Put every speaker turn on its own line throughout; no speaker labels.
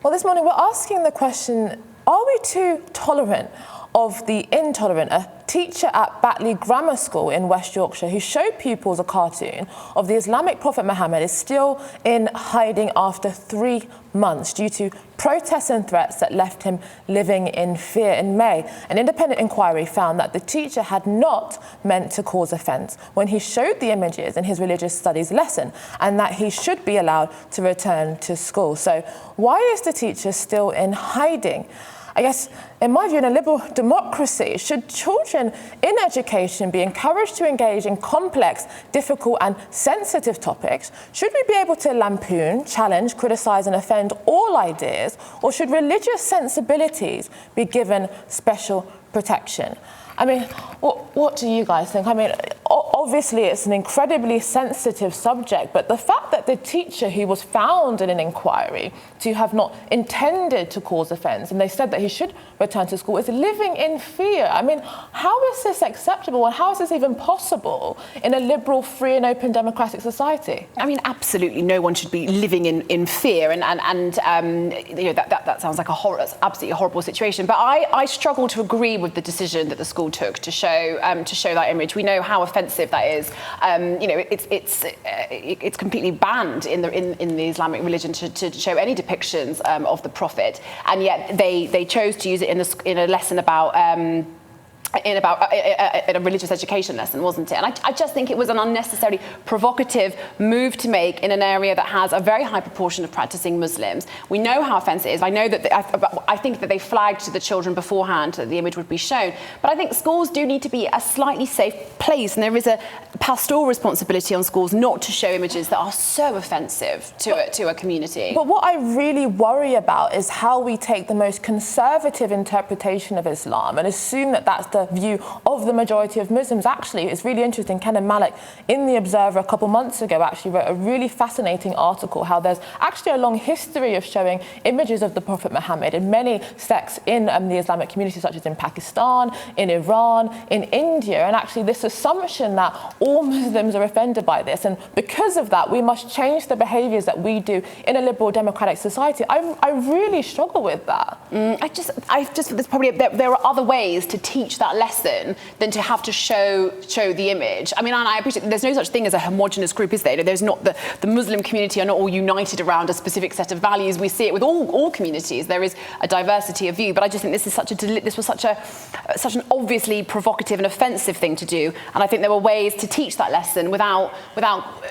Well, this morning we're asking the question, are we too tolerant of the intolerant? A teacher at Batley Grammar School in West Yorkshire who showed pupils a cartoon of the Islamic prophet Mohammed is still in hiding after 3 months due to protests and threats that left him living in fear. In May, an independent inquiry found that the teacher had not meant to cause offence when he showed the images in his religious studies lesson, and that he should be allowed to return to school. So why is the teacher still in hiding? I guess, in my view, in a liberal democracy, should children in education be encouraged to engage in complex, difficult and sensitive topics? Should we be able to lampoon, challenge, criticise and offend all ideas? Or should religious sensibilities be given special protection? I mean, what do you guys think? I mean, obviously it's an incredibly sensitive subject, but the fact that the teacher who was found in an inquiry to have not intended to cause offence, and they said that he should return to school, is living in fear. I mean, how is this acceptable and how is this even possible in a liberal, free and open democratic society?
I mean, absolutely no one should be living in fear, and you know, that sounds like that's absolutely a horrible situation. But I struggle to agree with the decision that the school took to show that image. We know how offensive that is. You know, it's completely banned in the Islamic religion to show any depictions of the prophet, and yet they chose to use it in a lesson about. In a religious education lesson, wasn't it? And I just think it was an unnecessarily provocative move to make in an area that has a very high proportion of practicing Muslims. We know how offensive it is. I know that I think that they flagged to the children beforehand that the image would be shown. But I think schools do need to be a slightly safe place, and there is a pastoral responsibility on schools not to show images that are so offensive to a community.
But what I really worry about is how we take the most conservative interpretation of Islam and assume that that's the view of the majority of Muslims. Actually, it's really interesting. Kenan Malik in The Observer a couple months ago actually wrote a really fascinating article how there's actually a long history of showing images of the Prophet Muhammad in many sects in the Islamic community, such as in Pakistan, in Iran, in India, and actually this assumption that all Muslims are offended by this, and because of that we must change the behaviours that we do in a liberal democratic society. I really struggle with that.
I just there's probably there are other ways to teach that lesson than to have to show the image. I mean, and I appreciate there's no such thing as a homogenous group, is there? There's not the Muslim community are not all united around a specific set of values. We see it with all communities. There is a diversity of view, but I just think this was such an obviously provocative and offensive thing to do, and I think there were ways to teach that lesson without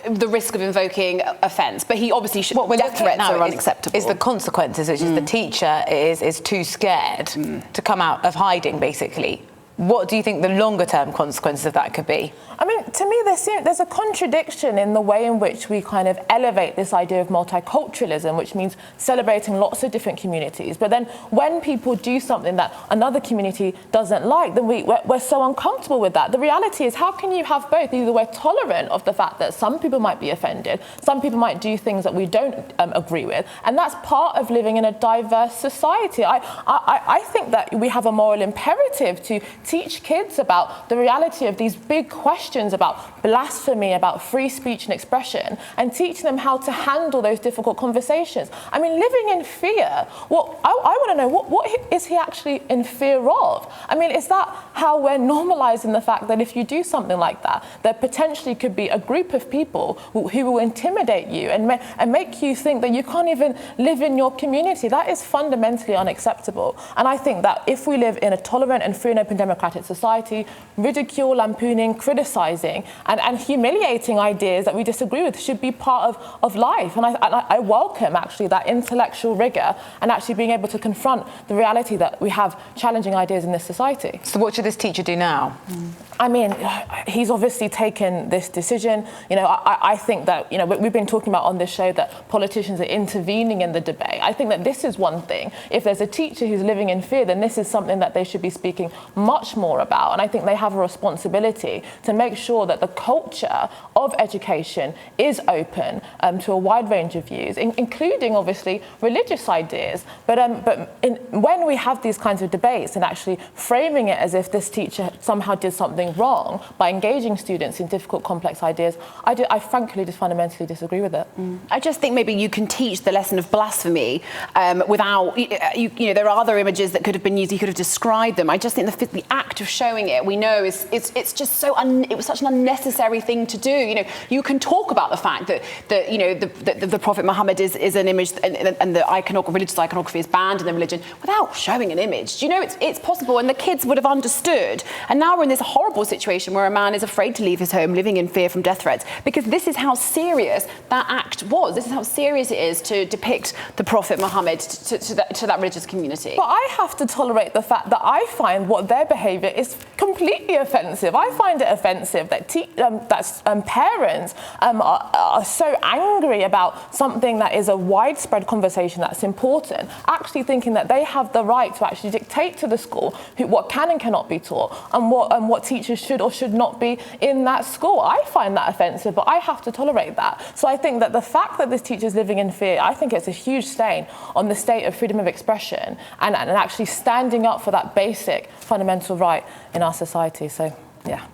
the risk of invoking offence. But he obviously should. Death threats are unacceptable.
Is the consequences, which is the teacher is too scared to come out of hiding, basically. What do you think the longer-term consequences of that could be?
I mean, to me, there's a contradiction in the way in which we kind of elevate this idea of multiculturalism, which means celebrating lots of different communities. But then when people do something that another community doesn't like, then we're so uncomfortable with that. The reality is, how can you have both? Either we're tolerant of the fact that some people might be offended, some people might do things that we don't agree with, and that's part of living in a diverse society. I think that we have a moral imperative to teach kids about the reality of these big questions about blasphemy, about free speech and expression, and teach them how to handle those difficult conversations. I mean, living in fear, I want to know, what is he actually in fear of? I mean, is that how we're normalising the fact that if you do something like that, there potentially could be a group of people who will intimidate you and make you think that you can't even live in your community? That is fundamentally unacceptable. And I think that if we live in a tolerant and free and open democratic society, ridicule, lampooning, criticising and humiliating ideas that we disagree with should be part of life. And I welcome actually that intellectual rigour and actually being able to confront the reality that we have challenging ideas in this society.
So what should this teacher do now?
I mean, he's obviously taken this decision. You know, I think that, you know, we've been talking about on this show that politicians are intervening in the debate. I think that this is one thing. If there's a teacher who's living in fear, then this is something that they should be speaking much much more about. And I think they have a responsibility to make sure that the culture of education is open to a wide range of views, including obviously religious ideas. But when we have these kinds of debates and actually framing it as if this teacher somehow did something wrong by engaging students in difficult, complex ideas, I frankly just fundamentally disagree with it.
I just think maybe you can teach the lesson of blasphemy without, you know, there are other images that could have been used, you could have described them. I just think the act of showing it, we know, it's just so, it was such an unnecessary thing to do. You know, you can talk about the fact that you know, the Prophet Mohammed is an image, and the religious iconography is banned in the religion, without showing an image. Do you know, it's possible, and the kids would have understood. And now we're in this horrible situation where a man is afraid to leave his home, living in fear from death threats, because this is how serious that act was. This is how serious it is to depict the Prophet Muhammad to that religious community.
But I have to tolerate the fact that I find what their behaviour is completely offensive. I find it offensive that parents are so angry about something that is a widespread conversation that's important, actually thinking that they have the right to actually dictate to the school what can and cannot be taught and what teachers should or should not be in that school. I find that offensive, but I have to tolerate that. So I think that the fact that this teacher is living in fear, I think it's a huge stain on the state of freedom of expression and actually standing up for that basic fundamental right in our society. So, yeah.